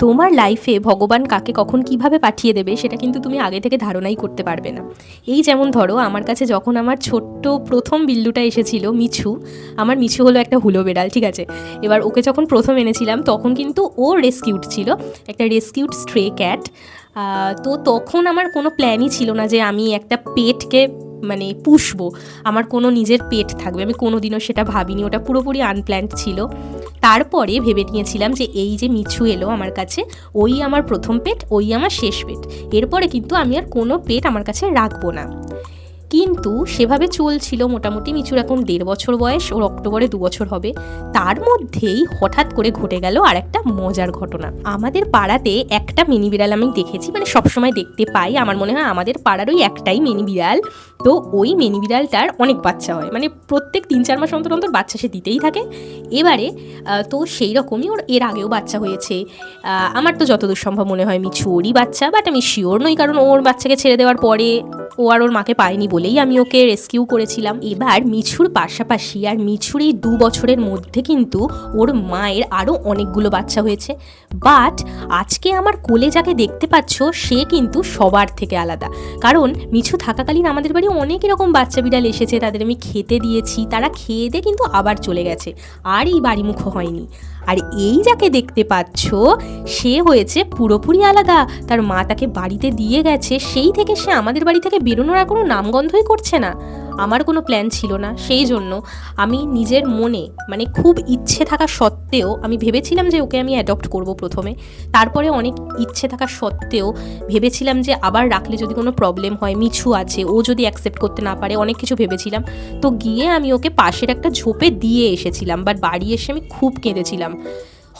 তোমার লাইফে ভগবান কাকে কখন কিভাবে পাঠিয়ে দেবে সেটা কিন্তু তুমি আগে থেকে ধারণাই করতে পারবে না। এই যেমন ধরো, আমার কাছে যখন আমার ছোট্ট প্রথম বিল্লুটা এসেছিল মিছু, আমার মিছু হলো একটা হুলো বেড়াল, ঠিক আছে। এবার ওকে যখন প্রথম এনেছিলাম তখন কিন্তু ও রেস্কিউড ছিল, একটা রেস্কিউড স্ট্রে ক্যাট। তো তখন আমার কোনো প্ল্যানই ছিল না যে আমি একটা পেটকে মানে পুষবো, আমার কোনো নিজের পেট থাকবে, আমি কোনো দিনও সেটা ভাবিনি, ওটা পুরোপুরি আনপ্ল্যান্ড ছিল। তারপরে ভেবে নিয়েছিলাম যে এই যে মিছু এলো আমার কাছে, ওই আমার প্রথম পেট, ওই আমার শেষ পেট, এরপরে কিন্তু আমি আর কোনো পেট আমার কাছে রাখবো না। কিন্তু সেভাবে চলছিল মোটামুটি। মিছুর এখন 1.5 বছর বয়স, ওর অক্টোবরে 2 বছর হবে। তার মধ্যেই হঠাৎ করে ঘটে গেল আর একটা মজার ঘটনা। আমাদের পাড়াতে একটা মিনি বিড়াল আমি দেখেছি, মানে সবসময় দেখতে পাই, আমার মনে হয় আমাদের পাড়ার ওই একটাই মিনি বিড়াল। তো ওই মিনি বিড়ালটার অনেক বাচ্চা হয়, মানে প্রত্যেক 3-4 মাস অন্তর অন্তর বাচ্চা সে দিতেই থাকে। এবারে তো সেই রকমই ওর এর আগেও বাচ্চা হয়েছে। আমার তো যতদূর সম্ভব মনে হয় মিছু ওরই বাচ্চা, বাট আমি শিওর নই, কারণ ওর বাচ্চাকে ছেড়ে দেওয়ার পরে ও আর ওর মাকে পায়নি বলেই আমি ওকে রেস্কিউ করেছিলাম। এবার মিছুর পাশাপাশি আর মিছুর এই 2 বছরের মধ্যে কিন্তু ওর মায়ের আরও অনেকগুলো বাচ্চা হয়েছে। বাট আজকে আমার কোলে যাকে দেখতে পাচ্ছ সে কিন্তু সবার থেকে আলাদা, কারণ মিছু থাকাকালীন আমাদের বাড়ি অনেক এরকম বাচ্চা বিড়াল এসেছে, তাদের আমি খেতে দিয়েছি, তারা খেয়ে দিয়ে কিন্তু আবার চলে গেছে, আর এই বাড়িমুখ হয়নি। আর এই যাকে দেখতে পাচ্ছ সে হয়েছে পুরোপুরি আলাদা, তার মা তাকে বাড়িতে দিয়ে গেছে, সেই থেকে সে আমাদের বাড়ি থেকে বেরোনোর আর কোনো নামগন্ধই করছে না। আমার কোনো প্ল্যান ছিল না, সেই জন্য আমি নিজের মনে মানে খুব ইচ্ছে থাকা সত্ত্বেও আমি ভেবেছিলাম যে ওকে আমি অ্যাডপ্ট করব প্রথমে। তারপরে অনেক ইচ্ছে থাকা সত্ত্বেও ভেবেছিলাম যে আবার রাখলে যদি কোনো প্রবলেম হয়, মিছু আছে, ও যদি অ্যাকসেপ্ট করতে না পারে, অনেক কিছু ভেবেছিলাম। তো গিয়ে আমি ওকে পাশের একটা ঝোপে দিয়ে এসেছিলাম, বাট বাড়ি এসে আমি খুব কেঁদেছিলাম।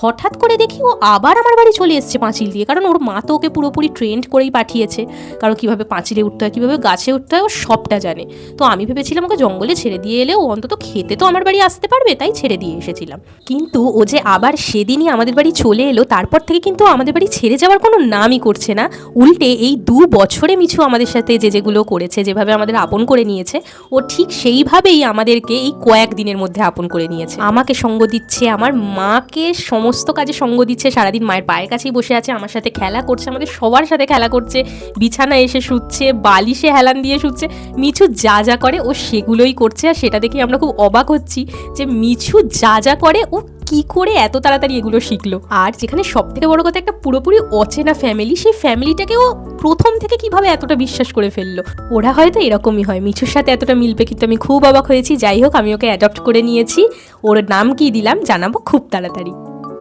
হঠাৎ করে দেখি ও আবার আমার বাড়ি চলে এসছে পাঁচিল দিয়ে, কারণ ওর মা তো ওকে পুরোপুরি ট্রেন্ড করেই পাঠিয়েছে, কারণ কীভাবে পাঁচিলে উঠতে হয়, কীভাবে গাছে উঠতে হয়, ও সবটা জানে। তো আমি ভেবেছিলাম ওকে জঙ্গলে ছেড়ে দিয়ে এলে ও অন্তত খেতে তো আমার বাড়ি আসতে পারবে, তাই ছেড়ে দিয়ে এসেছিলাম। কিন্তু ও যে আবার সেদিনই আমাদের বাড়ি চলে এলো, তারপর থেকে কিন্তু আমাদের বাড়ি ছেড়ে যাওয়ার কোনো নামই করছে না। উল্টে এই 2 বছরে মিছু আমাদের সাথে যেগুলো করেছে, যেভাবে আমাদের আপন করে নিয়েছে, ও ঠিক সেইভাবেই আমাদেরকে এই কয়েকদিনের মধ্যে আপন করে নিয়েছে। আমাকে সঙ্গ দিচ্ছে, আমার মাকে সমস্ত কাজে সঙ্গ দিচ্ছে, সারাদিন মায়ের পায়ের কাছেই বসে আছে, আমার সাথে খেলা করছে, আমাদের সবার সাথে খেলা করছে, বিছানায় এসে শুচ্ছে, বালিশে হেলান দিয়ে শুচ্ছে। মিছু যা যা করে ও সেগুলোই করছে, আর সেটা দেখে আমরা খুব অবাক হচ্ছি যে মিছু যা যা করে ও কি করে এত তাড়াতাড়ি এগুলো শিখলো। আর যেখানে সব থেকে বড় কথা, একটা পুরোপুরি অচেনা ফ্যামিলি, সেই ফ্যামিলিটাকে ও প্রথম থেকে কিভাবে এতটা বিশ্বাস করে ফেললো। ওরা হয়তো এরকমই হয়, মিছুর সাথে এতটা মিলবে, কিন্তু আমি খুব অবাক হয়েছি। যাই হোক, আমি ওকে অ্যাডপ্ট করে নিয়েছি। ওর নাম কি দিলাম জানাবো খুব তাড়াতাড়ি।